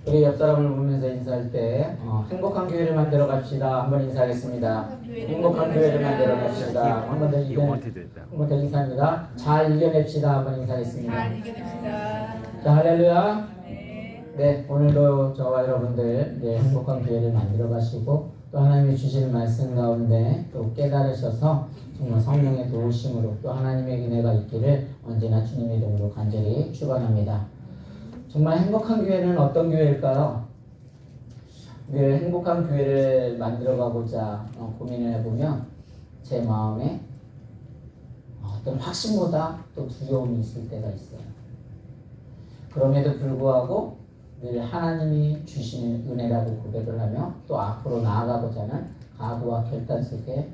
우리 옆 사람을 보면서 인사할 때 행복한 교회를 만들어 갑시다. 한번 인사하겠습니다. 행복한 교회를 만들어 갑시다. 한번 더 인사합니다. 잘 이겨냅시다. 한번 인사하겠습니다. 잘 이겨냅시다. 자, 할렐루야. 네. 네, 오늘도 저와 여러분들 행복한 교회를 만들어 가시고 또 하나님이 주시는 말씀 가운데 또 깨달으셔서 정말 성령의 도우심으로 또 하나님의 은혜가 있기를 언제나 주님의 이름으로 간절히 축원합니다. 정말 행복한 교회는 어떤 교회일까요? 늘 행복한 교회를 만들어가고자 고민을 해보면 제 마음에 어떤 확신보다 또 두려움이 있을 때가 있어요. 그럼에도 불구하고 늘 하나님이 주시는 은혜라고 고백을 하며 또 앞으로 나아가고자 하는 각오와 결단 속에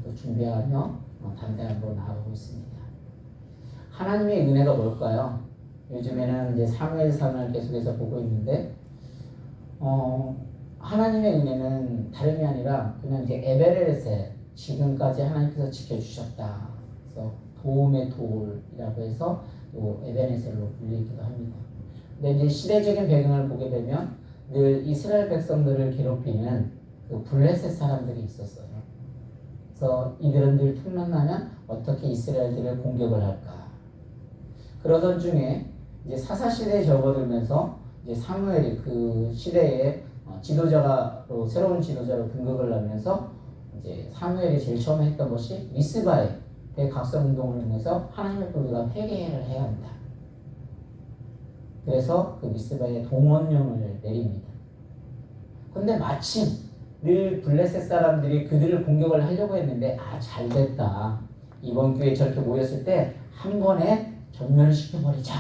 또 준비하며 담대함으로 나아가고 있습니다. 하나님의 은혜가 뭘까요? 요즘에는 이제 사무엘상을 계속해서 보고 있는데 하나님의 은혜는 다름이 아니라 그냥 이제 에베레셋 지금까지 하나님께서 지켜주셨다. 그래서 도움의 돌이라고 해서 또 에베네셀로 불리기도 합니다. 근데 이제 시대적인 배경을 보게 되면 늘 이스라엘 백성들을 괴롭히는 그 블레셋 사람들이 있었어요. 그래서 이들은 늘 틈만 나면 어떻게 이스라엘들을 공격을 할까. 그러던 중에 이제 사사 시대에 접어들면서 이제 사무엘이 그 시대의 지도자로 새로운 지도자로 등극을 하면서 이제 사무엘이 제일 처음에 했던 것이 미스바의 대각성 운동을 통해서 하나님의 우리가 회개를 해야 한다. 그래서 그 미스바의 동원령을 내립니다. 그런데 마침 늘 블레셋 사람들이 그들을 공격을 하려고 했는데 잘 됐다. 이번 기회에 저렇게 모였을 때 한 번에 전멸을 시켜버리자.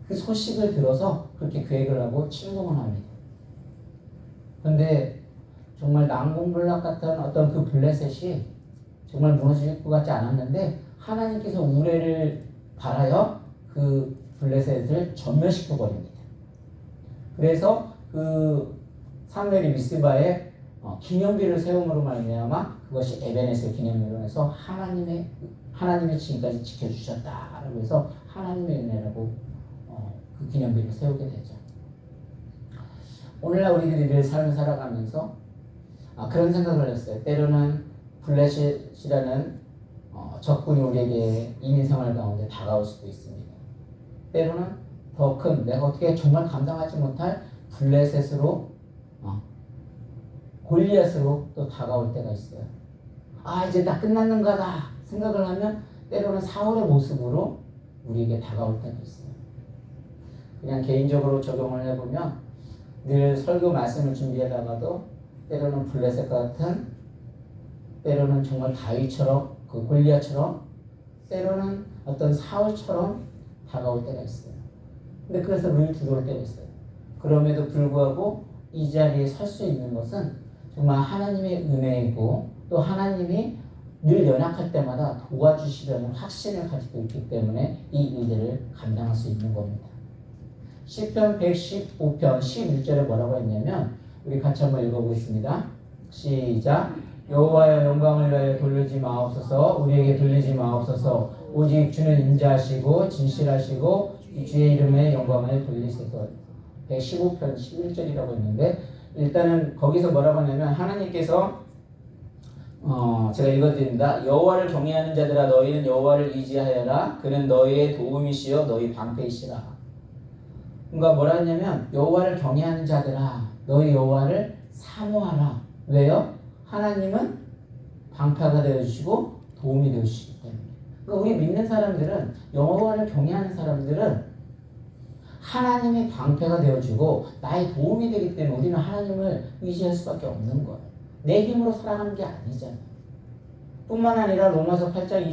그 소식을 들어서 그렇게 계획을 하고 침공을 합니다. 그런데 정말 난공불락 같은 어떤 그 블레셋이 정말 무너질 것 같지 않았는데 하나님께서 우레를 바라여 그 블레셋을 전멸시켜버립니다. 그래서 그 사무엘이 미스바에 기념비를 세움으로 말미암아 그것이 에베네셀 기념비로 해서 하나님이 지금까지 지켜주셨다라고 해서 하나님의 은혜라고 그 기념비를 세우게 되죠. 오늘날 우리들이 늘 삶을 살아가면서 그런 생각을 했어요. 때로는 블레셋이라는 적군이 우리에게 이민생활 가운데 다가올 수도 있습니다. 때로는 더 큰 내가 어떻게 정말 감당하지 못할 블레셋으로 골리앗으로 또 다가올 때가 있어요. 이제 다 끝났는가다 생각을 하면 때로는 사울의 모습으로 우리에게 다가올 때가 있어요. 그냥 개인적으로 적용을 해보면 늘 설교 말씀을 준비하다가도 때로는 블레셋 같은, 때로는 정말 다윗처럼 그 골리앗처럼, 때로는 어떤 사울처럼 다가올 때가 있어요. 근데 그래서 늘 두려울 때가 있어요. 그럼에도 불구하고 이 자리에 설 수 있는 것은 정말 하나님의 은혜이고 또 하나님이 늘 연약할 때마다 도와주시려는 확신을 가지고 있기 때문에 이 일들을 감당할 수 있는 겁니다. 시편 115편 11절에 뭐라고 했냐면 우리 같이 한번 읽어보겠습니다. 시작. 여호와여 영광을 위하여 돌리지 마옵소서. 우리에게 돌리지 마옵소서. 오직 주는 인자하시고 진실하시고 주의 이름에 영광을 돌리소서. 115편 11절이라고 했는데 일단은 거기서 뭐라고 하냐면 하나님께서 제가 읽어드립니다. 여호와를 경외하는 자들아 너희는 여호와를 의지하여라. 그는 너희의 도움이시요 너희 방패이시라. 그러니까 뭐라 했냐면 여호와를 경외하는 자들아 너희 여호와를 사모하라. 왜요? 하나님은 방패가 되어주시고 도움이 되어주시기 때문에. 그러니까 우리 믿는 사람들은 여호와를 경외하는 사람들은 하나님의 방패가 되어주고 나의 도움이 되기 때문에 우리는 하나님을 의지할 수밖에 없는 거예요. 내 힘으로 살아가는 게 아니잖아요. 뿐만 아니라 로마서 8장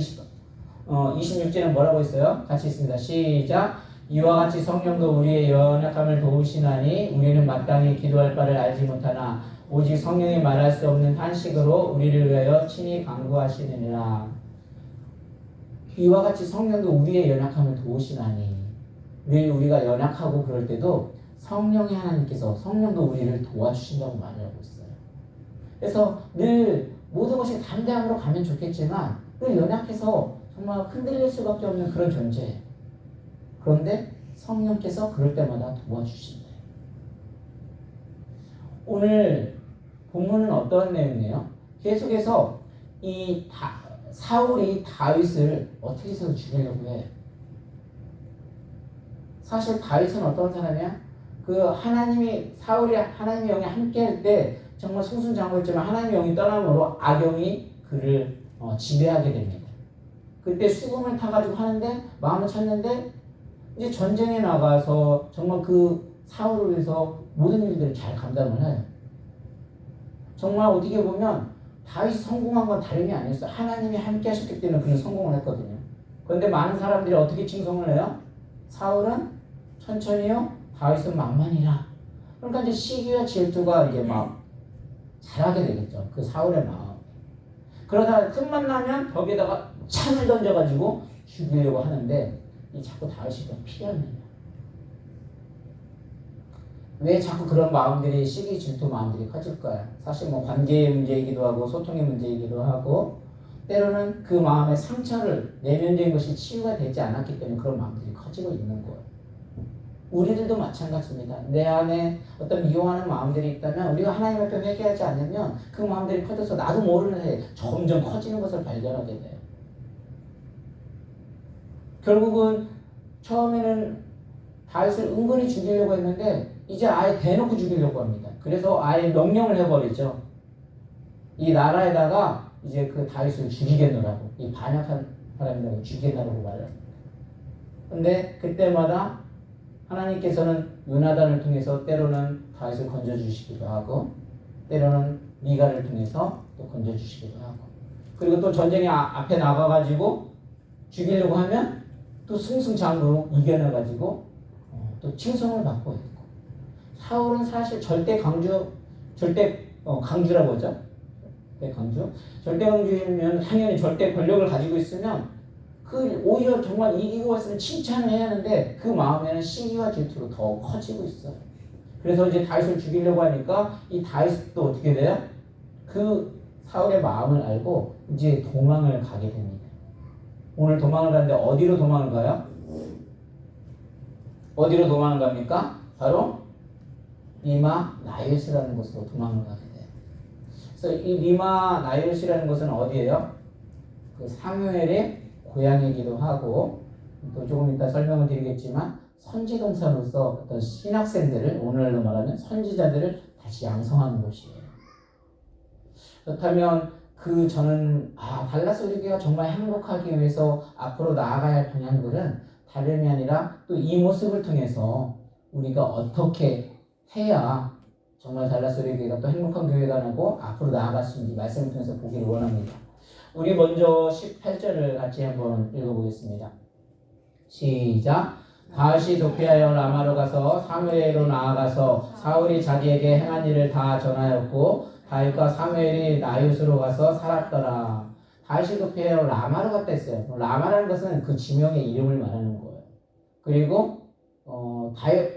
26절은 뭐라고 했어요? 같이 있습니다. 시작. 이와 같이 성령도 우리의 연약함을 도우시나니 우리는 마땅히 기도할 바를 알지 못하나 오직 성령이 말할 수 없는 탄식으로 우리를 위하여 친히 간구하시느니라. 이와 같이 성령도 우리의 연약함을 도우시나니 늘 우리가 연약하고 그럴 때도 성령의 하나님께서 성령도 우리를 도와주신다고 말을 하고 있어요. 그래서 늘 모든 것이 담대함으로 가면 좋겠지만 늘 연약해서 정말 흔들릴 수밖에 없는 그런 존재예요. 그런데 성령께서 그럴 때마다 도와주신대요. 오늘 본문은 어떤 내용이에요? 계속해서 사울이 다윗을 어떻게 해서 죽이려고 해. 사실 다윗은 어떤 사람이야? 사울이 하나님의 영이 함께 할 때 정말 승승장구했지만 하나님의 영이 떠남으로 악영이 그를 지배하게 됩니다. 그때 수금을 타가지고 하는데 마음을 찾는데 이제 전쟁에 나가서 정말 그 사울을 위해서 모든 일들을 잘 감당을 해요. 정말 어떻게 보면 다윗이 성공한 건 다름이 아니었어요. 하나님이 함께 하셨기 때문에 그는 성공을 했거든요. 그런데 많은 사람들이 어떻게 칭송을 해요? 사울은 천천히요, 다윗은 만만이라. 그러니까 이제 시기와 질투가 이제 막 잘하게 되겠죠. 그 사울의 마음. 그러다가 틈만 나면 벽에다가 창을 던져가지고 죽이려고 하는데 이 자꾸 다윗이 좀 피합니다. 왜 자꾸 그런 마음들이 시기 질투 마음들이 커질까요? 사실 뭐 관계의 문제이기도 하고 소통의 문제이기도 하고 때로는 그 마음의 상처를 내면적인 것이 치유가 되지 않았기 때문에 그런 마음들이 커지고 있는 거예요. 우리들도 마찬가지입니다. 내 안에 어떤 미워하는 마음들이 있다면 우리가 하나님 앞에 회개하지 않으면 그 마음들이 커져서 나도 모르는 사이에 점점 커지는 것을 발견하게 돼요. 결국은 처음에는 다윗을 은근히 죽이려고 했는데 이제 아예 대놓고 죽이려고 합니다. 그래서 아예 명령을 해버리죠. 이 나라에다가 이제 그 다윗을 죽이겠노라고, 이 반역한 사람이라고 죽이겠노라고 말을 합니다. 근데 그때마다 하나님께서는 요나단을 통해서 때로는 다윗을 건져주시기도 하고 때로는 미가를 통해서 또 건져주시기도 하고 그리고 또 전쟁에 앞에 나가가지고 죽이려고 하면 또 승승장구로 이겨내가지고 또 칭송을 받고 있고 사울은 사실 절대 강주라고 하죠. 절대 강주이면 당연히 절대 권력을 가지고 있으면 오히려 정말 이기고 왔으면 칭찬을 해야 하는데 그 마음에는 시기와 질투로 더 커지고 있어요. 그래서 이제 다윗을 죽이려고 하니까 이 다윗도 어떻게 돼요? 그 사울의 마음을 알고 이제 도망을 가게 됩니다. 오늘 도망을 가는데 어디로 도망을 가요? 어디로 도망을 갑니까? 바로 리마 나이엇이라는 곳으로 도망을 가게 돼요. 그래서 이 리마 나이엇이라는 곳은 어디예요? 그 사무엘의 고향이기도 하고 또 조금 이따 설명을 드리겠지만 선지동산으로서 어떤 신학생들을 오늘날로 말하면 선지자들을 다시 양성하는 곳이에요. 그렇다면 저는 달라스 우리교회가 정말 행복하기 위해서 앞으로 나아가야 할 방향들은 다름이 아니라 또 이 모습을 통해서 우리가 어떻게 해야 정말 달라스 우리교회가 또 행복한 교회가 되고 앞으로 나아갈 수 있는지 말씀을 통해서 보기를 원합니다. 우리 먼저 18절을 같이 한번 읽어보겠습니다. 시작. 다윗이 도피하여 라마로 가서 사무엘로 나아가서 사울이 자기에게 행한 일을 다 전하였고 다윗과 사무엘이 나이옷으로 가서 살았더라. 다윗이 도피하여 라마로 갔다 했어요. 라마라는 것은 그 지명의 이름을 말하는 거예요. 그리고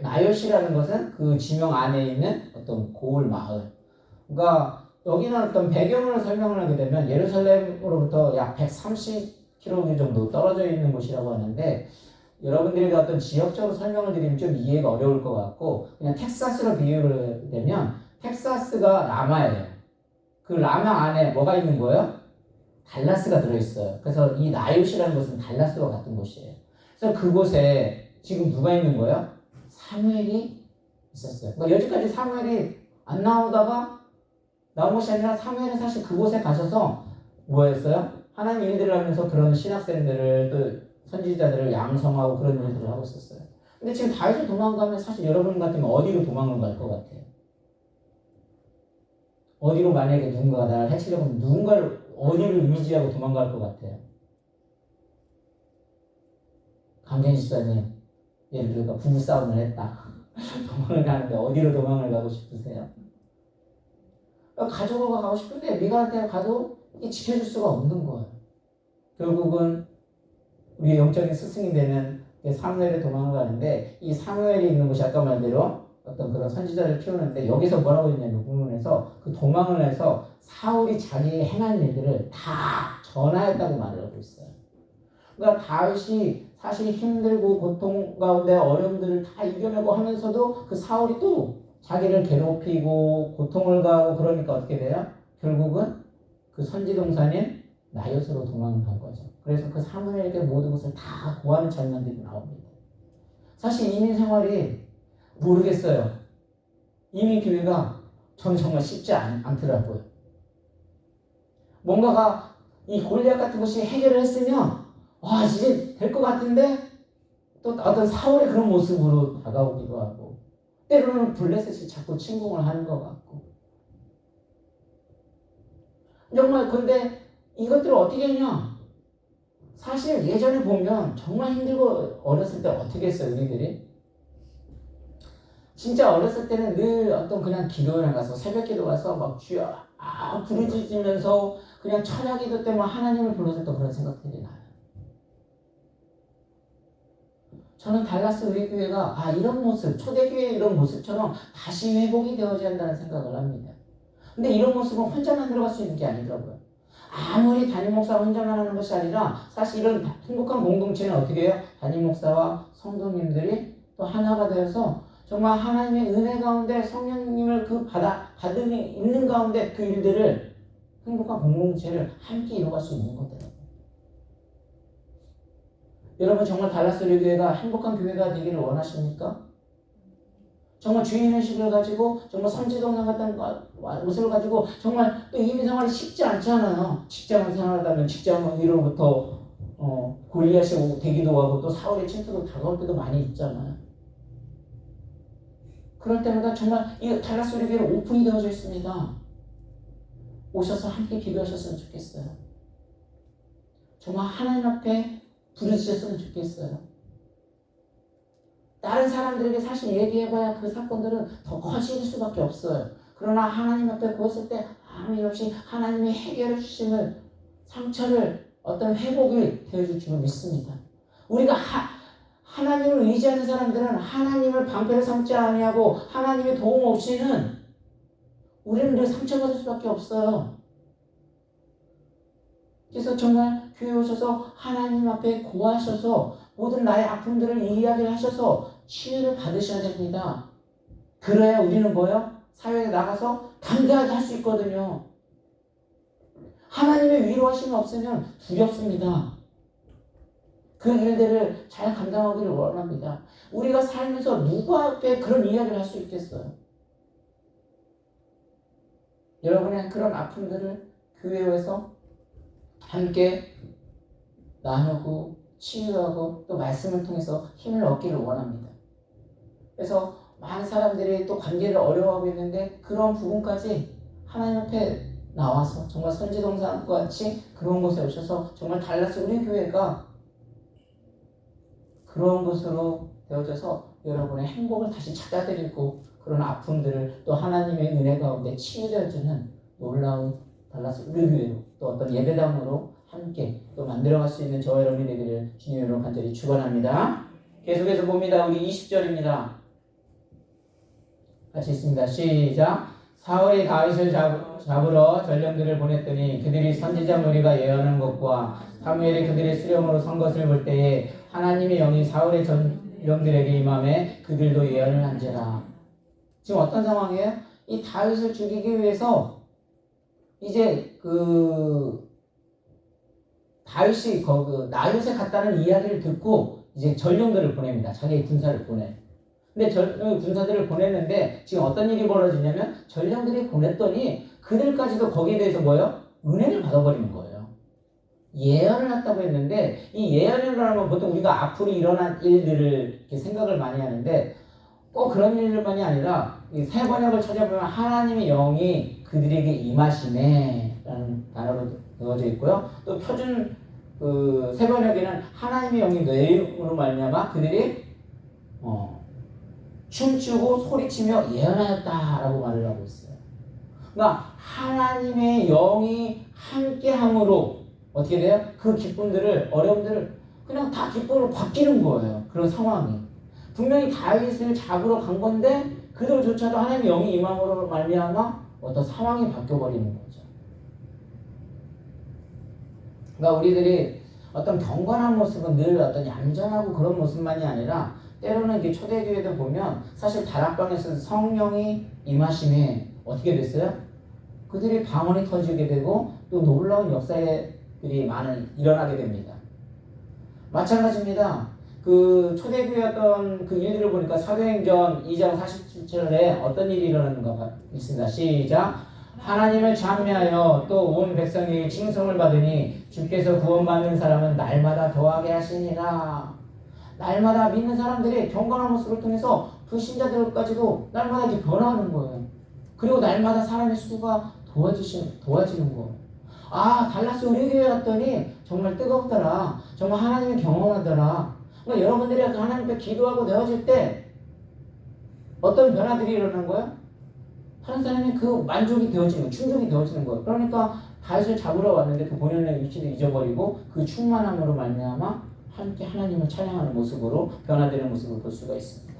나이옷이라는 것은 그 지명 안에 있는 어떤 고을 마을. 그러니까 여기는 어떤 배경을 설명을 하게 되면 예루살렘으로부터 약 130km 정도 떨어져 있는 곳이라고 하는데 여러분들에게 어떤 지역적으로 설명을 드리면 좀 이해가 어려울 것 같고 그냥 텍사스로 비유를 되면 텍사스가 라마예요. 그 라마 안에 뭐가 있는 거예요? 달라스가 들어있어요. 그래서 이 나이옷이라는 곳은 달라스와 같은 곳이에요. 그래서 그곳에 지금 누가 있는 거예요? 사무엘이 있었어요. 그러니까 여기까지 사무엘이 안 나오다가 나온 것이 아니라 사무엘은 사실 그곳에 가셔서 뭐였어요? 하나님 일들을 하면서 그런 신학생들을 또 선지자들을 양성하고 그런 일들을 하고 있었어요. 근데 지금 다윗을 도망가면 사실 여러분 같으면 어디로 도망을 갈 것 같아요? 어디로 만약에 누군가가 나를 해치려고 하면 누군가를 어디를 의지하고 도망갈 것 같아요? 강建집사님, 예를 들어 부부싸움을 했다. 도망을 가는데 어디로 도망을 가고 싶으세요? 가족으로 가고 싶은데 미가한테 가도 지켜줄 수가 없는 거예요. 결국은 우리의 영적인 스승이 되는 사무엘에 도망을 가는데 이 사무엘이 있는 곳이 아까 말대로 어떤 그런 선지자를 키우는데 여기서 뭐라고 했냐면 부분에서 그 도망을 해서 사울이 자기의 행한 일들을 다 전하였다고 말을 하고 있어요. 그러니까 다윗이 사실 힘들고 고통 가운데 어려움들을 다 이겨내고 하면서도 그 사울이 또 자기를 괴롭히고 고통을 가하고 그러니까 어떻게 돼요? 결국은 그 선지동산인 나요스로 도망을 간 거죠. 그래서 그 사무엘에게 모든 것을 다 고하는 장면들이 나옵니다. 사실 이민 생활이 모르겠어요. 이민 기회가 저는 정말 쉽지 않더라고요. 뭔가가 이 골리앗 같은 것이 해결을 했으면 와 이제 될 것 같은데 또 어떤 사울의 그런 모습으로 다가오기도 하고 때로는 블레셋이 자꾸 침공을 하는 것 같고 정말 근데 이것들을 어떻게 했냐? 사실 예전에 보면 정말 힘들고 어렸을 때 어떻게 했어요 우리들이? 진짜 어렸을 때는 늘 어떤 그냥 기도에 가서 새벽 기도 가서 막 주여 부르짖으면서 그냥 철야 기도 때문에 하나님을 불렀었던 그런 생각들이 나요. 저는 달라스 우리 교회가 이런 모습 초대교회 이런 모습처럼 다시 회복이 되어야 한다는 생각을 합니다. 근데 이런 모습은 혼자만 들어갈 수 있는 게 아니더라고요. 아무리 담임 목사 혼자만 하는 것이 아니라 사실 이런 행복한 공동체는 어떻게 해요? 담임 목사와 성도님들이 또 하나가 되어서 정말 하나님의 은혜 가운데 성령님을 받은 있는 가운데 그 일들을 행복한 공동체를 함께 이뤄갈 수 있는 거더라고요. 여러분 정말 달라스 우리 교회가 행복한 교회가 되기를 원하십니까? 정말 주인의식을 가지고 정말 선지동산 같은 모습을 가지고 정말 또 이민 생활이 쉽지 않잖아요. 직장 생활하다면 직장 위로부터 골리앗이 되기도 하고 또 사울의 침투로 다가올 때도 많이 있잖아요. 그럴 때마다 정말 이 달라스 우리 교회는 오픈이 되어져 있습니다. 오셔서 함께 기도하셨으면 좋겠어요. 정말 하나님 앞에 부르짖었으면 좋겠어요. 다른 사람들에게 사실 얘기해봐야 그 사건들은 더 커질 수밖에 없어요. 그러나 하나님 앞에 구했을 때 아무 일 없이 하나님이 해결해 주심을 상처를 어떤 회복이 되어줄 줄 믿습니다. 우리가 하나님을 의지하는 사람들은 하나님을 방패를 삼지 아니하고 하나님의 도움 없이는 우리는 늘 상처받을 수밖에 없어요. 그래서 정말 교회 오셔서 하나님 앞에 고하셔서 모든 나의 아픔들을 이야기를 하셔서 치유를 받으셔야 됩니다. 그래야 우리는 뭐예요? 사회에 나가서 담대하게 할 수 있거든요. 하나님의 위로하심이 없으면 두렵습니다. 그 일들을 잘 감당하기를 원합니다. 우리가 살면서 누구 앞에 그런 이야기를 할 수 있겠어요? 여러분의 그런 아픔들을 교회에서 함께 나누고 치유하고 또 말씀을 통해서 힘을 얻기를 원합니다. 그래서 많은 사람들이 또 관계를 어려워하고 있는데 그런 부분까지 하나님 앞에 나와서 정말 선지동산과 같이 그런 곳에 오셔서 정말 달라스 우리 교회가 그런 곳으로 되어져서 여러분의 행복을 다시 찾아드리고 그런 아픔들을 또 하나님의 은혜 가운데 치유되어주는 놀라운 달라스 우리 교회로 또 어떤 예배당으로 함께 또 만들어갈 수 있는 저와 여러분이 되기를 주님으로 간절히 축원합니다. 계속해서 봅니다. 우리 20절입니다. 같이 있습니다. 시작. 사울이 다윗을 잡으러 전령들을 보냈더니 그들이 선지자 무리가 예언한 것과 사무엘이 그들의 수령으로 선 것을 볼 때에 하나님의 영이 사울의 전령들에게 임함에 그들도 예언을 한지라. 지금 어떤 상황이에요? 이 다윗을 죽이기 위해서 이제 다윗이 나요새 갔다는 이야기를 듣고 이제 전령들을 보냅니다. 자기의 군사를 보내. 근데 군사들을 보냈는데 지금 어떤 일이 벌어지냐면 전령들이 보냈더니 그들까지도 거기에 대해서 뭐예요? 은혜를 받아버리는 거예요. 예언을 했다고 했는데 이 예언을 하면 보통 우리가 앞으로 일어난 일들을 이렇게 생각을 많이 하는데 꼭 그런 일들만이 아니라 이 세 번역을 찾아보면 하나님의 영이 그들에게 임하시네 라는 단어로 넣어져 있고요. 또 표준 세 번역에는 하나님의 영이 내음으로 말미암아 그들이 춤추고 소리치며 예언하였다라고 말을 하고 있어요. 그러니까 하나님의 영이 함께함으로 어떻게 돼요? 그 기쁨들을 어려움들을 그냥 다 기쁨으로 바뀌는 거예요. 그런 상황이 분명히 다윗을 잡으러 간 건데 그들조차도 하나님의 영이 임함으로 말미암아 어떤 상황이 바뀌어버리는 거죠. 그러니까 우리들이 어떤 경건한 모습은 늘 어떤 얌전하고 그런 모습만이 아니라 때로는 이게 초대교회들 보면 사실 다락방에서 성령이 임하심에 어떻게 됐어요? 그들이 방언이 터지게 되고 또 놀라운 역사들이 많이 일어나게 됩니다. 마찬가지입니다. 그 초대교회였던 그 일들을 보니까 사도행전 2장 47절에 어떤 일이 일어나는가 있습니다. 시작. 하나님을 찬미하여 또 온 백성이 칭송을 받으니 주께서 구원받는 사람은 날마다 더하게 하시니라. 날마다 믿는 사람들이 경건한 모습을 통해서 불신자들까지도 날마다 이렇게 변화하는 거예요. 그리고 날마다 사람의 수가 도와지는 거예요. 아, 달라스 우리 교회 갔더니 정말 뜨겁더라. 정말 하나님을 경험하더라. 그러니까 여러분들이 하나님 앞에 기도하고 되어질 때 어떤 변화들이 일어나는 거예요? 다른 사람이 그 만족이 되어지는 거예요. 충족이 되어지는 거예요. 그러니까 다윗을 잡으러 왔는데 그 본연의 위치를 잊어버리고 그 충만함으로 말미암아 함께 하나님을 찬양하는 모습으로 변화되는 모습을 볼 수가 있습니다.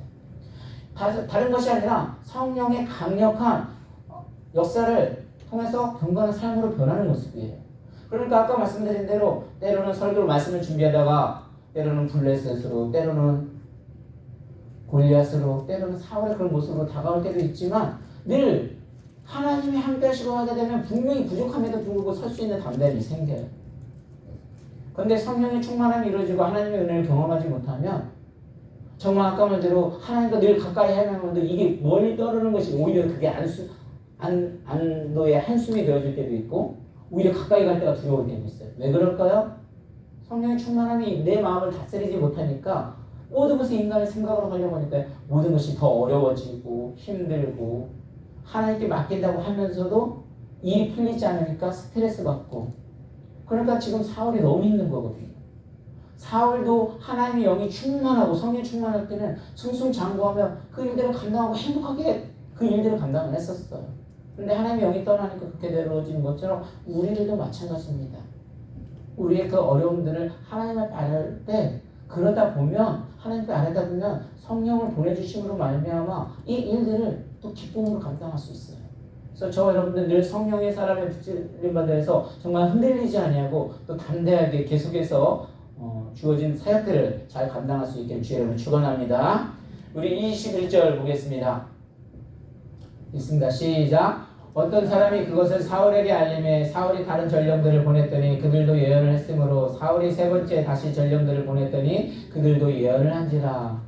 다른 것이 아니라 성령의 강력한 역사를 통해서 경건한 삶으로 변하는 모습이에요. 그러니까 아까 말씀드린 대로 때로는 설교로 말씀을 준비하다가 때로는 블레셋으로 때로는 골리앗으로 때로는 사울의 그런 모습으로 다가올 때도 있지만 늘 하나님이 함께 하시고 하게 되면 분명히 부족함에도 불구하고 설 수 있는 담대함이 생겨요. 그런데 성령의 충만함이 이루어지고 하나님의 은혜를 경험하지 못하면 정말 아까 말대로 하나님과 늘 가까이 하면도 이게 멀리 떠오르는 것이 오히려 그게 안도의 한숨이 되어질 때도 있고 오히려 가까이 갈 때가 두려울 때도 있어요. 왜 그럴까요? 성령의 충만함이 내 마음을 다스리지 못하니까 모든 것을 인간의 생각으로 하려고 하니까 모든 것이 더 어려워지고 힘들고 하나님께 맡긴다고 하면서도 일이 풀리지 않으니까 스트레스 받고 그러니까 지금 사울이 너무 힘든 거거든요. 사울도 하나님의 영이 충만하고 성령 충만할 때는 승승장구하며 그 일들을 감당하고 행복하게 그 일들을 감당을 했었어요. 그런데 하나님의 영이 떠나니까 그렇게 되어지는 것처럼 우리들도 마찬가지입니다. 우리의 그 어려움들을 하나님 앞에 아뢰을 때 그러다 보면 하나님께 아뢰다 보면 성령을 보내주심으로 말미암아 이 일들을 또 기쁨으로 감당할 수 있어요. 그래서 저와 여러분들 늘 성령의 사람의 붙임을 받아서 정말 흔들리지 아니하고 또 담대하게 계속해서 주어진 사역들을 잘 감당할 수 있게 주의 이름으로 축원합니다. 우리 21절 보겠습니다. 있습니다. 시작. 어떤 사람이 그것을 사울에게 알림해 사울이 다른 전령들을 보냈더니 그들도 예언을 했으므로 사울이 세 번째 다시 전령들을 보냈더니 그들도 예언을 한지라.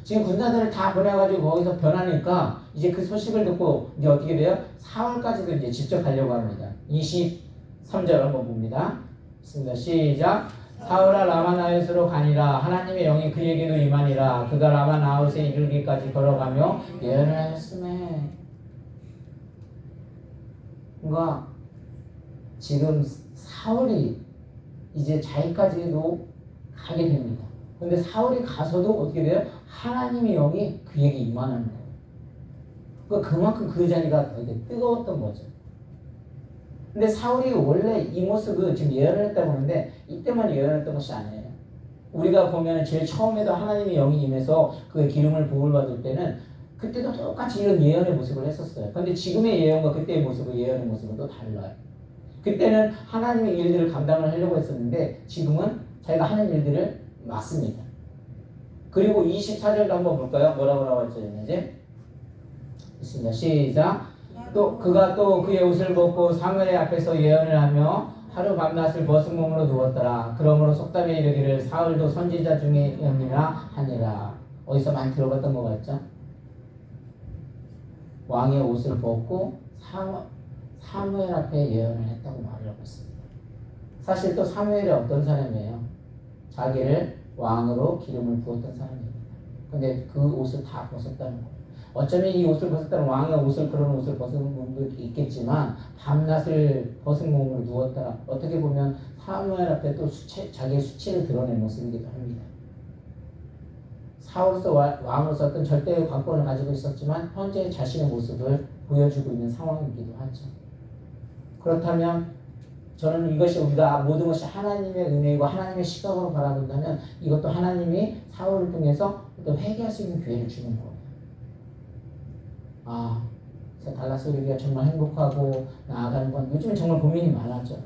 지금 군사들을 다 보내가지고 거기서 변하니까 이제 그 소식을 듣고 이제 어떻게 돼요? 사울까지도 이제 직접 가려고 합니다. 23절 한번 봅니다. 있습니다. 시작. 사울아 라마나웃으로 가니라. 하나님의 영이 그에게도 임하니라. 그가 라마나웃에 이르기까지 걸어가며 예언을 하였으매. 그러니까 지금 사울이 이제 자기까지도 가게 됩니다. 근데 사울이 가서도 어떻게 돼요? 하나님의 영이 그에게 임하는 거예요. 그러니까 그만큼 그 자리가 되게 뜨거웠던 거죠. 근데 사울이 원래 이 모습을 지금 예언을 했다고 하는데 이때만 예언했던 것이 아니에요. 우리가 보면 제일 처음에도 하나님의 영이 임해서 그의 기름을 부음을 받을 때는 그때도 똑같이 이런 예언의 모습을 했었어요. 그런데 지금의 예언과 그때의 모습은 예언의 모습은 또 달라요. 그때는 하나님의 일들을 감당을 하려고 했었는데 지금은 자기가 하는 일들을 맡습니다. 그리고 24절도 한번 볼까요? 뭐라고 했는지 있습니다. 시작. 또 그가 또 그의 옷을 벗고 사무엘 앞에서 예언을 하며 하루 밤낮을 벗은 몸으로 누웠더라. 그러므로 속담에 이르기를 사울도 선지자 중에 영이라 하니라. 어디서 많이 들어봤던 것 같죠? 왕의 옷을 벗고 사무엘 앞에 예언을 했다고 말을 하고 있습니다. 사실 또 사무엘이 어떤 사람이에요? 자기를 왕으로 기름을 부었던 사람입니다. 근데 그 옷을 다 벗었다는 거예요. 어쩌면 이 옷을 벗었다는 왕의 옷을 그런 옷을 벗은 몸도 있겠지만 밤낮을 벗은 몸으로 누웠다. 어떻게 보면 사무엘 앞에 또 자기의 수치를 드러낸 모습이기도 합니다. 사울로서 왕으로서 어떤 절대의 관권을 가지고 있었지만 현재 자신의 모습을 보여주고 있는 상황이기도 하죠. 그렇다면 저는 이것이 우리가 모든 것이 하나님의 은혜이고 하나님의 시각으로 바라본다면 이것도 하나님이 사울을 통해서 또 회개할 수 있는 기회를 주는 거예요. 달라스 우리가 정말 행복하고 나아가는 건 요즘은 정말 고민이 많았죠.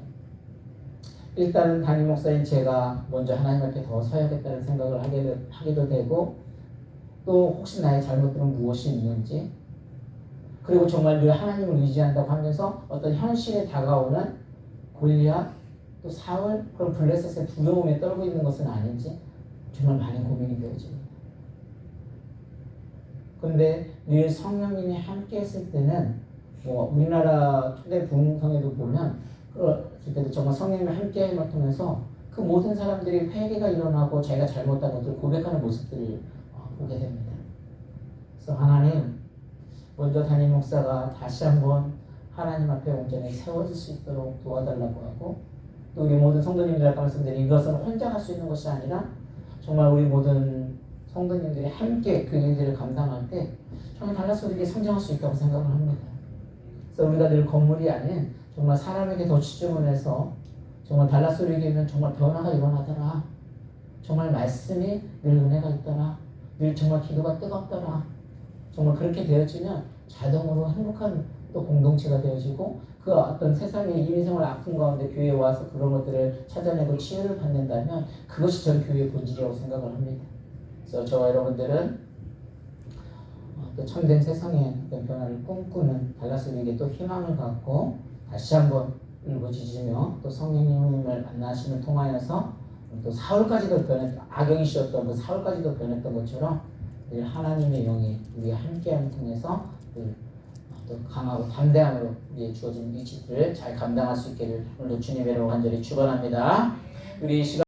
일단은 담임 목사인 제가 먼저 하나님 앞에 더 서야겠다는 생각을 하기도 되고, 또 혹시 나의 잘못들은 무엇이 있는지, 그리고 정말 늘 하나님을 의지한다고 하면서 어떤 현실에 다가오는 골리앗, 또 사울, 그런 블레셋의 두려움에 떨고 있는 것은 아닌지 정말 많은 고민이 되어집니다. 근데 늘 성령님이 함께 했을 때는, 우리나라 초대 부흥성에도 보면 그럴 때도 정말 성령님이 함께 맡으면서 그 모든 사람들이 회개가 일어나고 자기가 잘못한 것들을 고백하는 모습들을 보게 됩니다. 그래서 하나님, 먼저 담임 목사가 다시 한번 하나님 앞에 온전히 세워질 수 있도록 도와달라고 하고, 또 우리 모든 성도님들 아까 말씀드린 이것은 혼자 할 수 있는 것이 아니라 정말 우리 모든 성도님들이 함께 그 일들을 감당할 때 정말 달라서 우리에게 성장할 수 있다고 생각을 합니다. 그래서 우리가 늘 건물이 아닌 정말 사람에게 더 치중을 해서 정말 달라스 우리에게는 정말 변화가 일어나더라, 정말 말씀이 늘 은혜가 있더라, 늘 정말 기도가 뜨겁더라, 정말 그렇게 되어지면 자동으로 행복한 또 공동체가 되어지고, 그 어떤 세상의 인생을 아픈 가운데 교회에 와서 그런 것들을 찾아내고 치유를 받는다면 그것이 전 교회의 본질이라고 생각을 합니다. 그래서 저와 여러분들은 또 참된 세상의 어떤 변화를 꿈꾸는 달라스에게 또 희망을 갖고 다시 한번 울부짖으며 또 성령님을 만나심을 통하여서 또 사울까지도 변했던, 악영이셨던 그 사울까지도 변했던 것처럼 늘 하나님의 영이 우리와 함께함을 통해서 또 강하고 담대함으로 우리의 주어진 위치들을 잘 감당할 수 있기를 오늘도 주님의 이름으로 간절히 축원합니다. 우리 시간